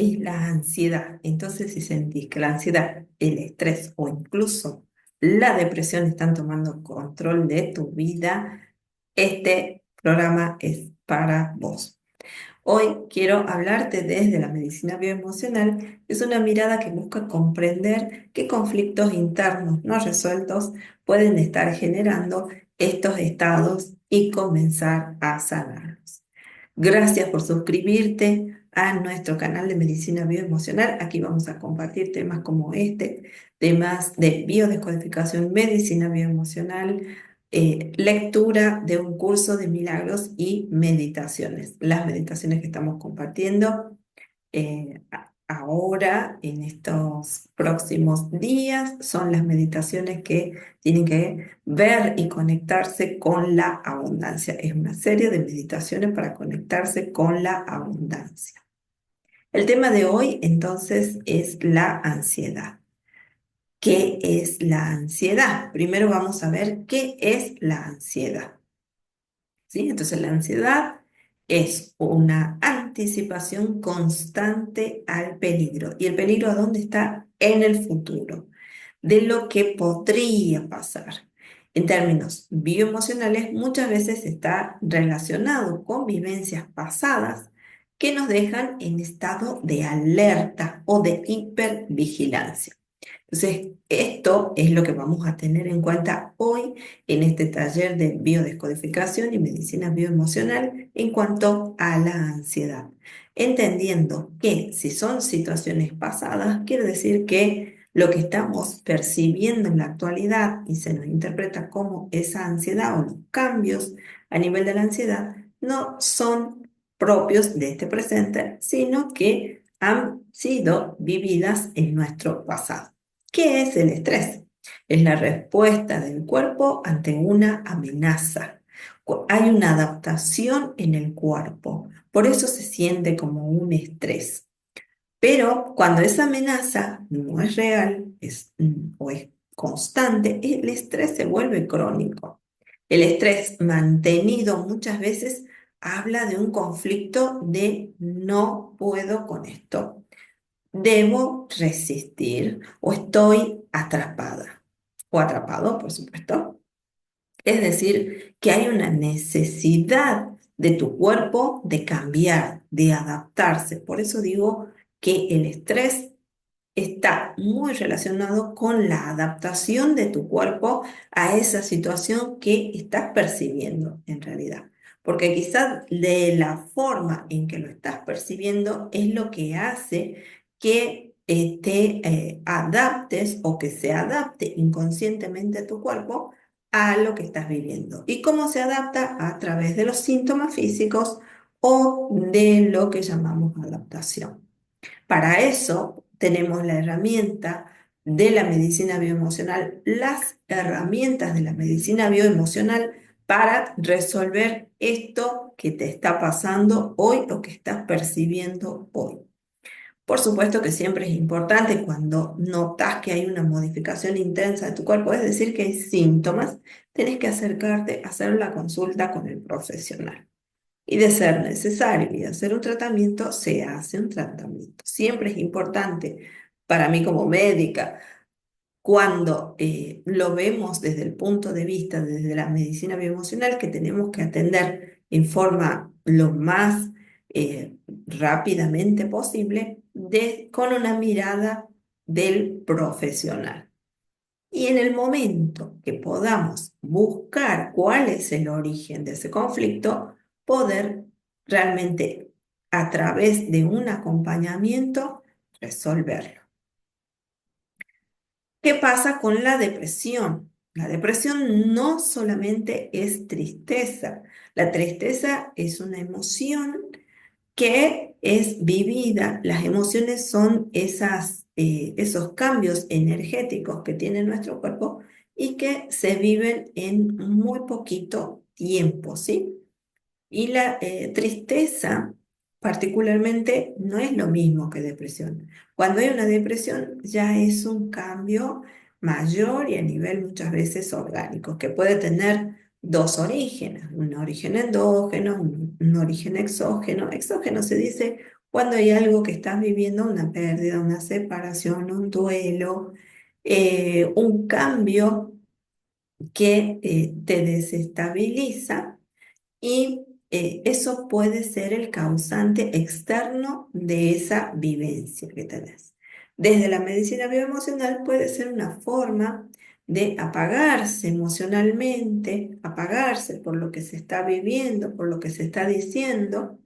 es la ansiedad. Entonces, si sentís que la ansiedad, el estrés o incluso la depresión están tomando control de tu vida, este programa es para vos. Hoy quiero hablarte desde la medicina bioemocional. Es una mirada que busca comprender qué conflictos internos no resueltos pueden estar generando estos estados y comenzar a sanarlos. Gracias por suscribirte a nuestro canal de Medicina Bioemocional. Aquí vamos a compartir temas como este, temas de biodescodificación, medicina bioemocional, lectura de un curso de milagros y meditaciones. Las meditaciones que estamos compartiendo ahora, en estos próximos días, son las meditaciones que tienen que ver y conectarse con la abundancia. Es una serie de meditaciones para conectarse con la abundancia. El tema de hoy, entonces, es la ansiedad. ¿Qué es la ansiedad? Primero vamos a ver qué es la ansiedad. ¿Sí? Entonces, la ansiedad es una anticipación constante al peligro. ¿Y el peligro a dónde está? En el futuro, de lo que podría pasar. En términos bioemocionales, muchas veces está relacionado con vivencias pasadas que nos dejan en estado de alerta o de hipervigilancia. Entonces, esto es lo que vamos a tener en cuenta hoy en este taller de biodescodificación y medicina bioemocional en cuanto a la ansiedad. Entendiendo que si son situaciones pasadas, quiere decir que lo que estamos percibiendo en la actualidad y se nos interpreta como esa ansiedad o los cambios a nivel de la ansiedad no son propios de este presente, sino que han sido vividas en nuestro pasado. ¿Qué es el estrés? Es la respuesta del cuerpo ante una amenaza. Hay una adaptación en el cuerpo, por eso se siente como un estrés. Pero cuando esa amenaza no es real o es constante, el estrés se vuelve crónico. El estrés mantenido muchas veces habla de un conflicto de no puedo con esto. Debo resistir o estoy atrapada o atrapado, por supuesto. Es decir, que hay una necesidad de tu cuerpo de cambiar, de adaptarse. Por eso digo que el estrés está muy relacionado con la adaptación de tu cuerpo a esa situación que estás percibiendo en realidad. Porque quizás de la forma en que lo estás percibiendo es lo que hace que te adaptes o que se adapte inconscientemente tu cuerpo a lo que estás viviendo. ¿Y cómo se adapta? A través de los síntomas físicos o de lo que llamamos adaptación. Para eso tenemos la herramienta de la medicina bioemocional, las herramientas de la medicina bioemocional para resolver esto que te está pasando hoy o que estás percibiendo hoy. Por supuesto que siempre es importante cuando notas que hay una modificación intensa de tu cuerpo, es decir, que hay síntomas, tenés que acercarte a hacer la consulta con el profesional. Y de ser necesario y hacer un tratamiento, se hace un tratamiento. Siempre es importante para mí como médica, cuando lo vemos desde el punto de vista, desde la medicina bioemocional, que tenemos que atender en forma lo más rápidamente posible, con una mirada del profesional. Y en el momento que podamos buscar cuál es el origen de ese conflicto, poder realmente a través de un acompañamiento resolverlo. ¿Qué pasa con la depresión? La depresión no solamente es tristeza. La tristeza es una emoción que es vivida. Las emociones son esos cambios energéticos que tiene nuestro cuerpo y que se viven en muy poquito tiempo, ¿sí? Y la tristeza particularmente no es lo mismo que depresión. Cuando hay una depresión ya es un cambio mayor y a nivel muchas veces orgánico, que puede tener dos orígenes, un origen endógeno, un origen exógeno. Exógeno se dice cuando hay algo que estás viviendo, una pérdida, una separación, un duelo, un cambio que te desestabiliza y eso puede ser el causante externo de esa vivencia que tenés. Desde la medicina bioemocional puede ser una forma de apagarse emocionalmente, apagarse por lo que se está viviendo, por lo que se está diciendo,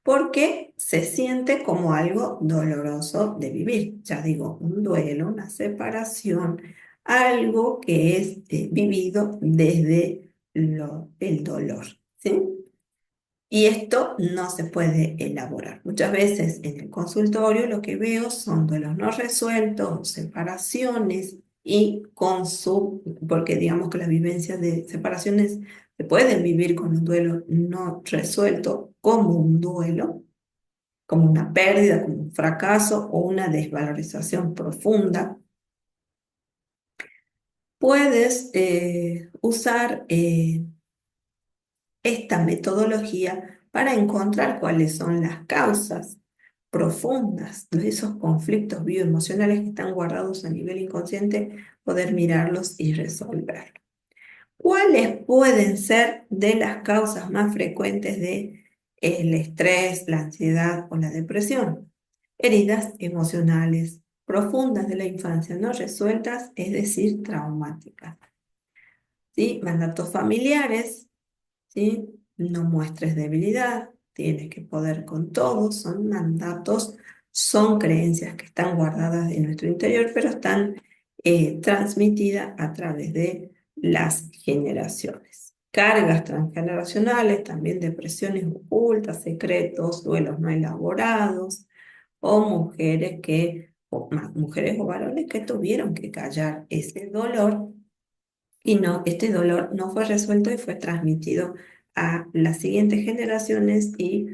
porque se siente como algo doloroso de vivir. Ya digo, un duelo, una separación, algo que es vivido desde el dolor, ¿sí? Y esto no se puede elaborar. Muchas veces en el consultorio lo que veo son duelos no resueltos, separaciones y porque digamos que las vivencias de separaciones se pueden vivir con un duelo no resuelto como un duelo, como una pérdida, como un fracaso o una desvalorización profunda. Puedes usar esta metodología para encontrar cuáles son las causas profundas de esos conflictos bioemocionales que están guardados a nivel inconsciente, poder mirarlos y resolverlos. ¿Cuáles pueden ser de las causas más frecuentes de el estrés, la ansiedad o la depresión? Heridas emocionales profundas de la infancia no resueltas, es decir, traumáticas. ¿Sí? Mandatos familiares, ¿sí? No muestres debilidad, tienes que poder con todo, son mandatos, son creencias que están guardadas en nuestro interior, pero están transmitidas a través de las generaciones. Cargas transgeneracionales, también depresiones ocultas, secretos, duelos no elaborados, o mujeres o varones que tuvieron que callar ese dolor y no, este dolor no fue resuelto y fue transmitido a las siguientes generaciones y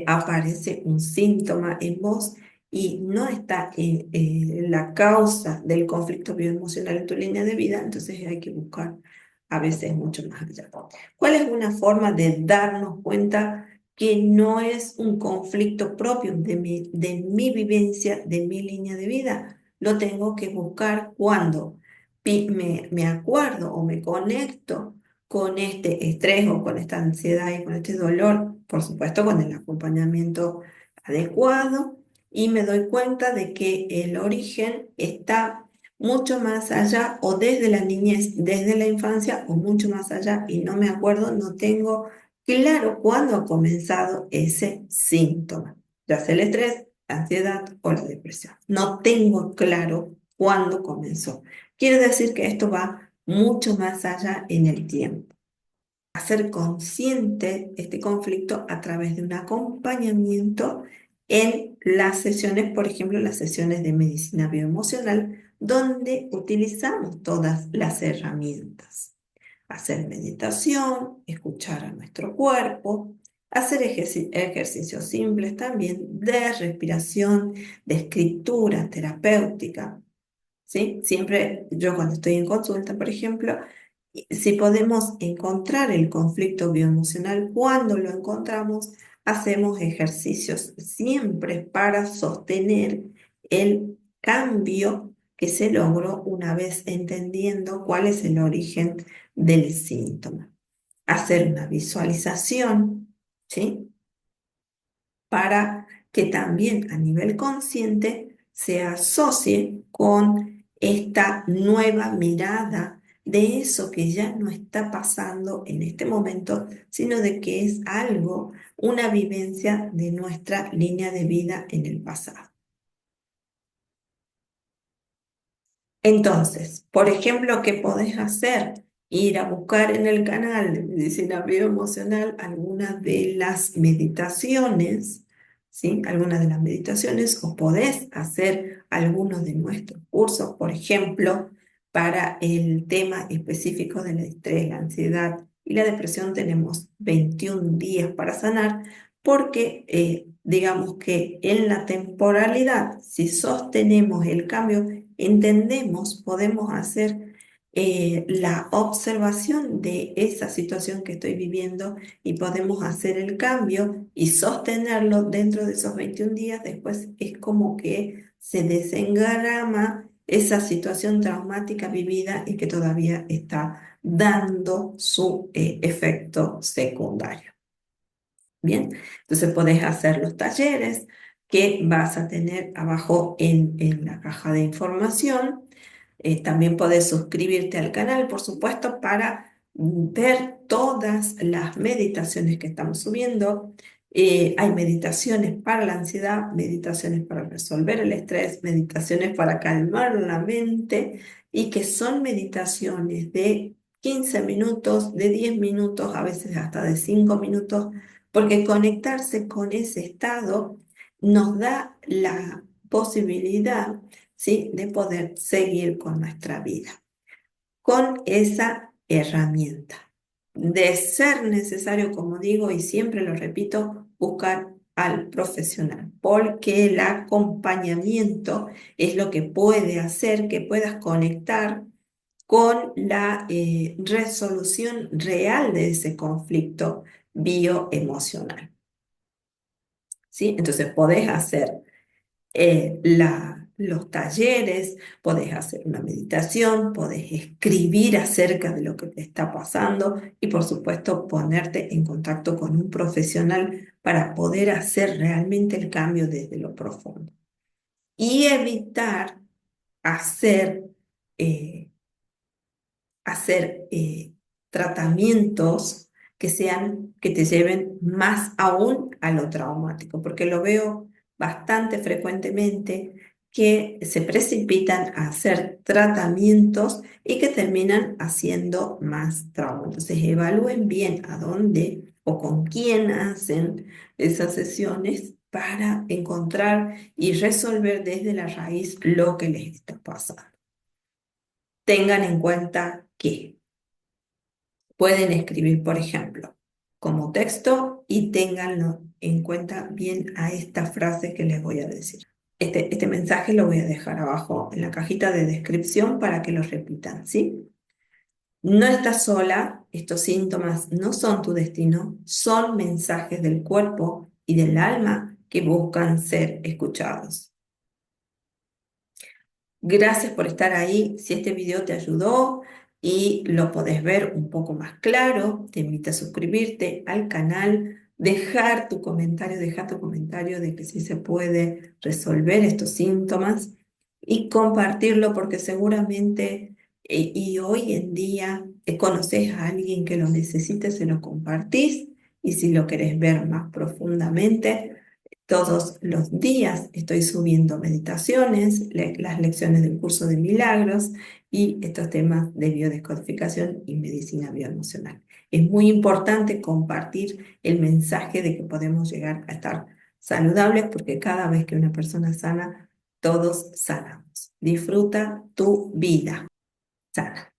aparece un síntoma en vos y no está en la causa del conflicto bioemocional en tu línea de vida, entonces hay que buscar a veces mucho más allá. ¿Cuál es una forma de darnos cuenta que no es un conflicto propio de mi vivencia, de mi línea de vida? Lo tengo que buscar cuando me acuerdo o me conecto con este estrés o con esta ansiedad y con este dolor, por supuesto con el acompañamiento adecuado, y me doy cuenta de que el origen está mucho más allá o desde la niñez, desde la infancia o mucho más allá y no me acuerdo, no tengo claro cuándo ha comenzado ese síntoma, ya sea el estrés, la ansiedad o la depresión. No tengo claro cuándo comenzó. Quiere decir que esto va mucho más allá en el tiempo. Hacer consciente este conflicto a través de un acompañamiento en las sesiones, por ejemplo, las sesiones de medicina bioemocional, donde utilizamos todas las herramientas. Hacer meditación, escuchar a nuestro cuerpo, hacer ejercicios simples también de respiración, de escritura terapéutica. ¿Sí? Siempre yo cuando estoy en consulta, por ejemplo, si podemos encontrar el conflicto bioemocional, cuando lo encontramos, hacemos ejercicios siempre para sostener el cambio que se logró una vez entendiendo cuál es el origen del síntoma. Hacer una visualización, ¿sí? Para que también a nivel consciente se asocie con esta nueva mirada de eso que ya no está pasando en este momento, sino de que es algo, una vivencia de nuestra línea de vida en el pasado. Entonces, por ejemplo, ¿qué podés hacer? Ir a buscar en el canal de Medicina Bioemocional algunas de las meditaciones, ¿sí? Algunas de las meditaciones, o podés hacer algunos de nuestros cursos, por ejemplo, para el tema específico del estrés, la ansiedad y la depresión tenemos 21 días para sanar, porque digamos que en la temporalidad, si sostenemos el cambio, entendemos, podemos hacer la observación de esa situación que estoy viviendo y podemos hacer el cambio y sostenerlo dentro de esos 21 días, después es como que se desengrama esa situación traumática vivida y que todavía está dando su efecto secundario. Bien, entonces podés hacer los talleres que vas a tener abajo en la caja de información. También podés suscribirte al canal, por supuesto, para ver todas las meditaciones que estamos subiendo. Hay meditaciones para la ansiedad, meditaciones para resolver el estrés, meditaciones para calmar la mente y que son meditaciones de 15 minutos, de 10 minutos, a veces hasta de 5 minutos, porque conectarse con ese estado nos da la posibilidad, ¿sí?, de poder seguir con nuestra vida, con esa herramienta. De ser necesario, como digo y siempre lo repito, buscar al profesional, porque el acompañamiento es lo que puede hacer que puedas conectar con la resolución real de ese conflicto bioemocional, ¿sí? Entonces podés hacer los talleres, podés hacer una meditación, podés escribir acerca de lo que te está pasando y por supuesto ponerte en contacto con un profesional para poder hacer realmente el cambio desde lo profundo y evitar hacer, eh, hacer tratamientos que te lleven más aún a lo traumático, porque lo veo bastante frecuentemente que se precipitan a hacer tratamientos y que terminan haciendo más trauma. Entonces evalúen bien a dónde o con quién hacen esas sesiones para encontrar y resolver desde la raíz lo que les está pasando. Tengan en cuenta que pueden escribir, por ejemplo, como texto y ténganlo en cuenta bien a esta frase que les voy a decir. Este mensaje lo voy a dejar abajo en la cajita de descripción para que lo repitan, ¿sí? No estás sola, estos síntomas no son tu destino, son mensajes del cuerpo y del alma que buscan ser escuchados. Gracias por estar ahí. Si este video te ayudó y lo podés ver un poco más claro, te invito a suscribirte al canal, dejar tu comentario de que sí se puede resolver estos síntomas y compartirlo porque seguramente y hoy en día conoces a alguien que lo necesite, se lo compartís y si lo querés ver más profundamente. Todos los días estoy subiendo meditaciones, las lecciones del curso de milagros y estos temas de biodescodificación y medicina bioemocional. Es muy importante compartir el mensaje de que podemos llegar a estar saludables porque cada vez que una persona sana, todos sanamos. Disfruta tu vida sana.